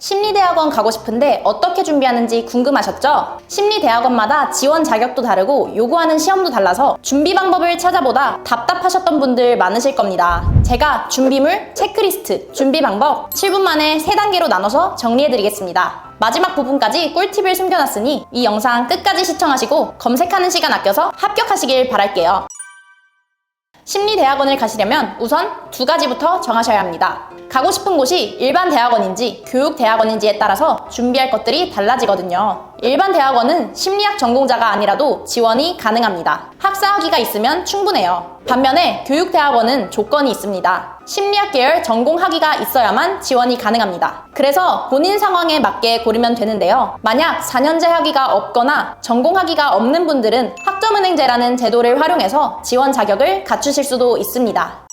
심리대학원 가고 싶은데 어떻게 준비하는지 궁금하셨죠? 심리대학원마다 지원 자격도 다르고 요구하는 시험도 달라서 준비 방법을 찾아보다 답답하셨던 분들 많으실 겁니다. 제가 준비물, 체크리스트, 준비 방법 7분 만에 3단계로 나눠서 정리해드리겠습니다. 마지막 부분까지 꿀팁을 숨겨놨으니 이 영상 끝까지 시청하시고 검색하는 시간 아껴서 합격하시길 바랄게요. 심리대학원을 가시려면 우선 2가지부터 정하셔야 합니다. 가고 싶은 곳이 일반 대학원인지 교육대학원인지에 따라서 준비할 것들이 달라지거든요. 일반 대학원은 심리학 전공자가 아니라도 지원이 가능합니다. 학사학위가 있으면 충분해요. 반면에 교육대학원은 조건이 있습니다. 심리학 계열 전공 학위가 있어야만 지원이 가능합니다. 그래서 본인 상황에 맞게 고르면 되는데요. 만약 4년제 학위가 없거나 전공 학위가 없는 분들은 학점은행제라는 제도를 활용해서 지원 자격을 갖추실 수도 있습니다.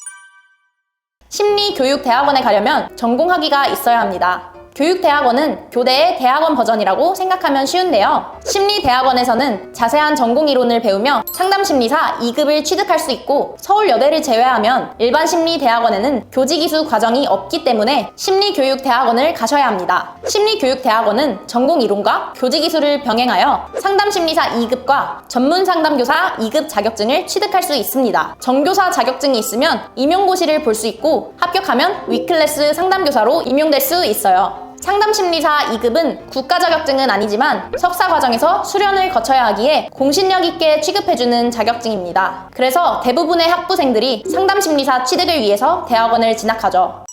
심리교육대학원에 가려면 전공학위가 있어야 합니다. 교육대학원은 교대의 대학원 버전이라고 생각하면 쉬운데요. 심리대학원에서는 자세한 전공이론을 배우며 상담심리사 2급을 취득할 수 있고 서울여대를 제외하면 일반 심리대학원에는 교직이수 과정이 없기 때문에 심리교육대학원을 가셔야 합니다. 심리교육대학원은 전공이론과 교직이수를 병행하여 상담심리사 2급과 전문상담교사 2급 자격증을 취득할 수 있습니다. 전교사 자격증이 있으면 임용고시를 볼 수 있고 합격하면 위클래스 상담교사로 임용될 수 있어요. 상담심리사 2급은 국가 자격증은 아니지만 석사 과정에서 수련을 거쳐야 하기에 공신력 있게 취급해주는 자격증입니다. 그래서 대부분의 학부생들이 상담심리사 취득을 위해서 대학원을 진학하죠.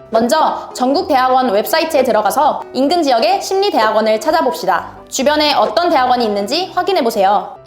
먼저 전국대학원 웹사이트에 들어가서 인근 지역의 심리대학원을 찾아봅시다. 주변에 어떤 대학원이 있는지 확인해보세요.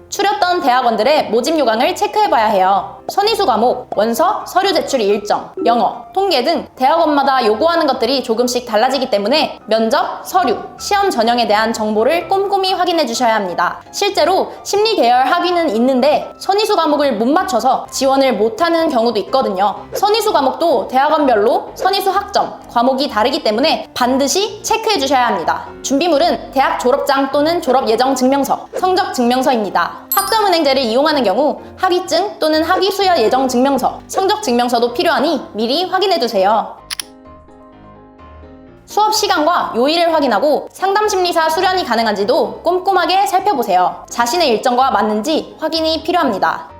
추렸던 대학원들의 모집 요강을 체크해봐야 해요. 선의수 과목, 원서, 서류 제출 일정, 영어, 통계 등 대학원마다 요구하는 것들이 조금씩 달라지기 때문에 면접, 서류, 시험 전형에 대한 정보를 꼼꼼히 확인해 주셔야 합니다. 실제로 심리 계열 학위는 있는데 선의수 과목을 못 맞춰서 지원을 못하는 경우도 있거든요. 선의수 과목도 대학원별로 선의수 학점, 과목이 다르기 때문에 반드시 체크해 주셔야 합니다. 준비물은 대학 졸업장 또는 졸업 예정 증명서, 성적 증명서입니다. 학점은행제를 이용하는 경우 학위증 또는 학위 수여 예정 증명서, 성적 증명서도 필요하니 미리 확인해두세요. 수업 시간과 요일을 확인하고 상담심리사 수련이 가능한지도 꼼꼼하게 살펴보세요. 자신의 일정과 맞는지 확인이 필요합니다.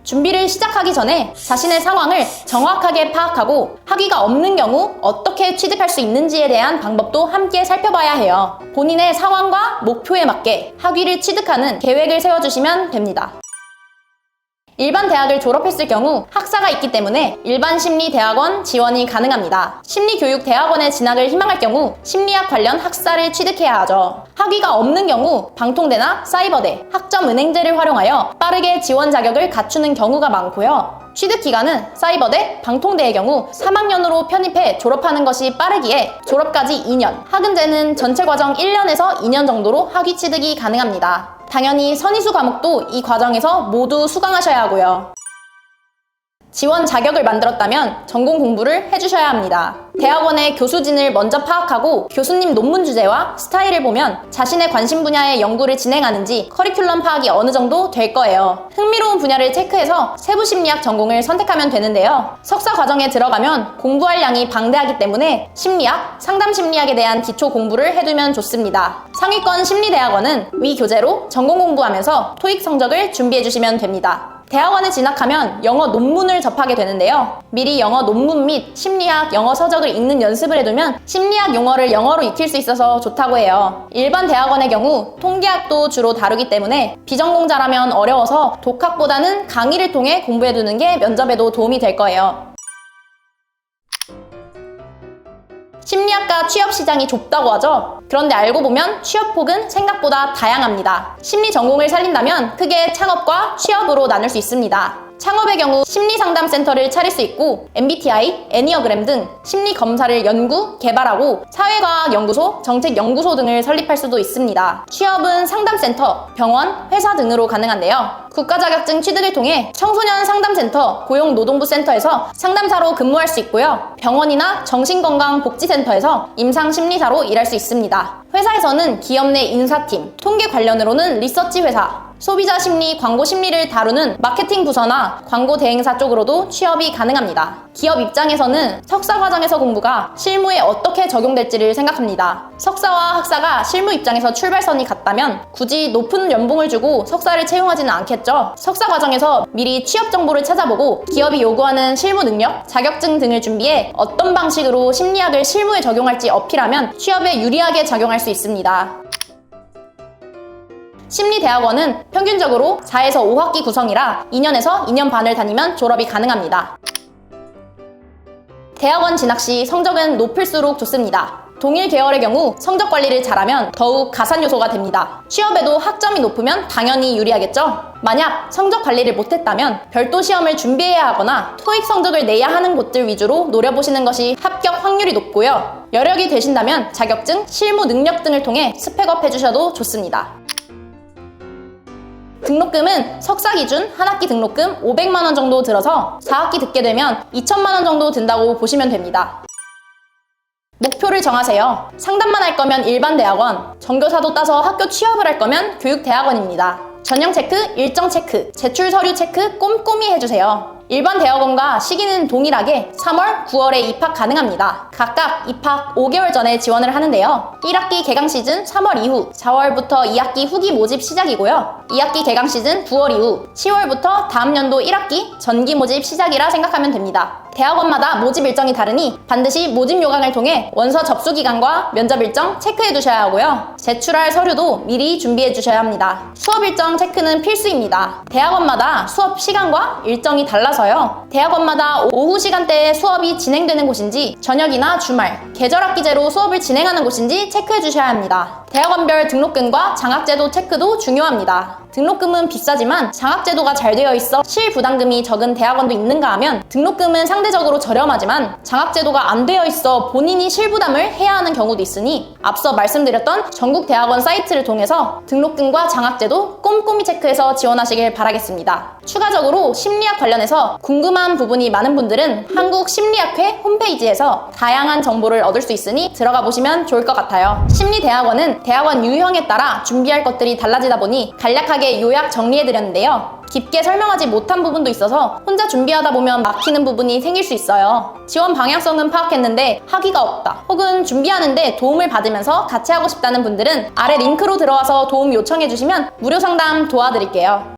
준비를 시작하기 전에 자신의 상황을 정확하게 파악하고 학위가 없는 경우 어떻게 취득할 수 있는지에 대한 방법도 함께 살펴봐야 해요. 본인의 상황과 목표에 맞게 학위를 취득하는 계획을 세워주시면 됩니다. 일반 대학을 졸업했을 경우 학사가 있기 때문에 일반 심리대학원 지원이 가능합니다. 심리교육대학원에 진학을 희망할 경우 심리학 관련 학사를 취득해야 하죠. 학위가 없는 경우 방통대나 사이버대, 학점은행제를 활용하여 빠르게 지원 자격을 갖추는 경우가 많고요. 취득기간은 사이버대, 방통대의 경우 3학년으로 편입해 졸업하는 것이 빠르기에 졸업까지 2년, 학은제는 전체 과정 1년에서 2년 정도로 학위 취득이 가능합니다. 당연히 선의수 과목도 이 과정에서 모두 수강하셔야 하고요. 지원 자격을 만들었다면 전공 공부를 해주셔야 합니다. 대학원의 교수진을 먼저 파악하고 교수님 논문 주제와 스타일을 보면 자신의 관심 분야의 연구를 진행하는지 커리큘럼 파악이 어느 정도 될 거예요. 흥미로운 분야를 체크해서 세부심리학 전공을 선택하면 되는데요. 석사 과정에 들어가면 공부할 양이 방대하기 때문에 심리학, 상담심리학에 대한 기초 공부를 해두면 좋습니다. 상위권 심리대학원은 위 교재로 전공 공부하면서 토익 성적을 준비해주시면 됩니다. 대학원에 진학하면 영어 논문을 접하게 되는데요. 미리 영어 논문 및 심리학 영어 서적을 읽는 연습을 해두면 심리학 용어를 영어로 익힐 수 있어서 좋다고 해요. 일반 대학원의 경우 통계학도 주로 다루기 때문에 비전공자라면 어려워서 독학보다는 강의를 통해 공부해두는 게 면접에도 도움이 될 거예요. 심리학과 취업 시장이 좁다고 하죠. 그런데 알고 보면 취업 폭은 생각보다 다양합니다. 심리 전공을 살린다면 크게 창업과 취업으로 나눌 수 있습니다. 창업의 경우 심리상담센터를 차릴 수 있고 MBTI, 애니어그램 등 심리 검사를 연구, 개발하고 사회과학연구소, 정책연구소 등을 설립할 수도 있습니다. 취업은 상담센터, 병원, 회사 등으로 가능한데요. 국가자격증 취득을 통해 청소년 상담센터, 고용노동부센터에서 상담사로 근무할 수 있고요. 병원이나 정신건강복지센터에서 임상심리사로 일할 수 있습니다. 회사에서는 기업 내 인사팀, 통계 관련으로는 리서치 회사, 소비자 심리, 광고 심리를 다루는 마케팅 부서나 광고 대행사 쪽으로도 취업이 가능합니다. 기업 입장에서는 석사 과정에서 공부가 실무에 어떻게 적용될지를 생각합니다. 석사와 학사가 실무 입장에서 출발선이 같다면 굳이 높은 연봉을 주고 석사를 채용하지는 않겠죠. 석사 과정에서 미리 취업 정보를 찾아보고 기업이 요구하는 실무 능력, 자격증 등을 준비해 어떤 방식으로 심리학을 실무에 적용할지 어필하면 취업에 유리하게 작용할 수 있습니다. 심리대학원은 평균적으로 4에서 5학기 구성이라 2년에서 2년 반을 다니면 졸업이 가능합니다. 대학원 진학 시 성적은 높을수록 좋습니다. 동일 계열의 경우 성적 관리를 잘하면 더욱 가산 요소가 됩니다. 취업에도 학점이 높으면 당연히 유리하겠죠? 만약 성적 관리를 못했다면 별도 시험을 준비해야 하거나 토익 성적을 내야 하는 곳들 위주로 노려보시는 것이 합격 확률이 높고요. 여력이 되신다면 자격증, 실무 능력 등을 통해 스펙업 해주셔도 좋습니다. 등록금은 석사 기준 한 학기 등록금 500만 원 정도 들어서 4학기 듣게 되면 2천만 원 정도 든다고 보시면 됩니다. 목표를 정하세요. 상담만 할 거면 일반 대학원, 전교사도 따서 학교 취업을 할 거면 교육대학원입니다. 전형 체크, 일정 체크, 제출 서류 체크 꼼꼼히 해주세요. 일반 대학원과 시기는 동일하게 3월, 9월에 입학 가능합니다. 각각 입학 5개월 전에 지원을 하는데요. 1학기 개강 시즌 3월 이후 4월부터 2학기 후기 모집 시작이고요. 2학기 개강 시즌 9월 이후 10월부터 다음 연도 1학기 전기 모집 시작이라 생각하면 됩니다. 대학원마다 모집 일정이 다르니 반드시 모집 요강을 통해 원서 접수 기간과 면접 일정 체크해 두셔야 하고요. 제출할 서류도 미리 준비해 주셔야 합니다. 수업 일정 체크는 필수입니다. 대학원마다 수업 시간과 일정이 달라서요. 대학원마다 오후 시간대에 수업이 진행되는 곳인지 저녁이나 주말, 계절학기제로 수업을 진행하는 곳인지 체크해 주셔야 합니다. 대학원별 등록금과 장학제도 체크도 중요합니다. 등록금은 비싸지만 장학제도가 잘 되어 있어 실부담금이 적은 대학원도 있는가 하면 등록금은 상대적으로 저렴하지만 장학제도가 안 되어 있어 본인이 실부담을 해야 하는 경우도 있으니 앞서 말씀드렸던 전국 대학원 사이트를 통해서 등록금과 장학제도 꼼꼼히 체크해서 지원하시길 바라겠습니다. 추가적으로 심리학 관련해서 궁금한 부분이 많은 분들은 한국심리학회 홈페이지에서 다양한 정보를 얻을 수 있으니 들어가 보시면 좋을 것 같아요. 심리대학원은 대학원 유형에 따라 준비할 것들이 달라지다 보니 간략하게 요약 정리해드렸는데요. 깊게 설명하지 못한 부분도 있어서 혼자 준비하다 보면 막히는 부분이 생길 수 있어요. 지원 방향성은 파악했는데 학위가 없다 혹은 준비하는데 도움을 받으면서 같이 하고 싶다는 분들은 아래 링크로 들어와서 도움 요청해 주시면 무료 상담 도와드릴게요.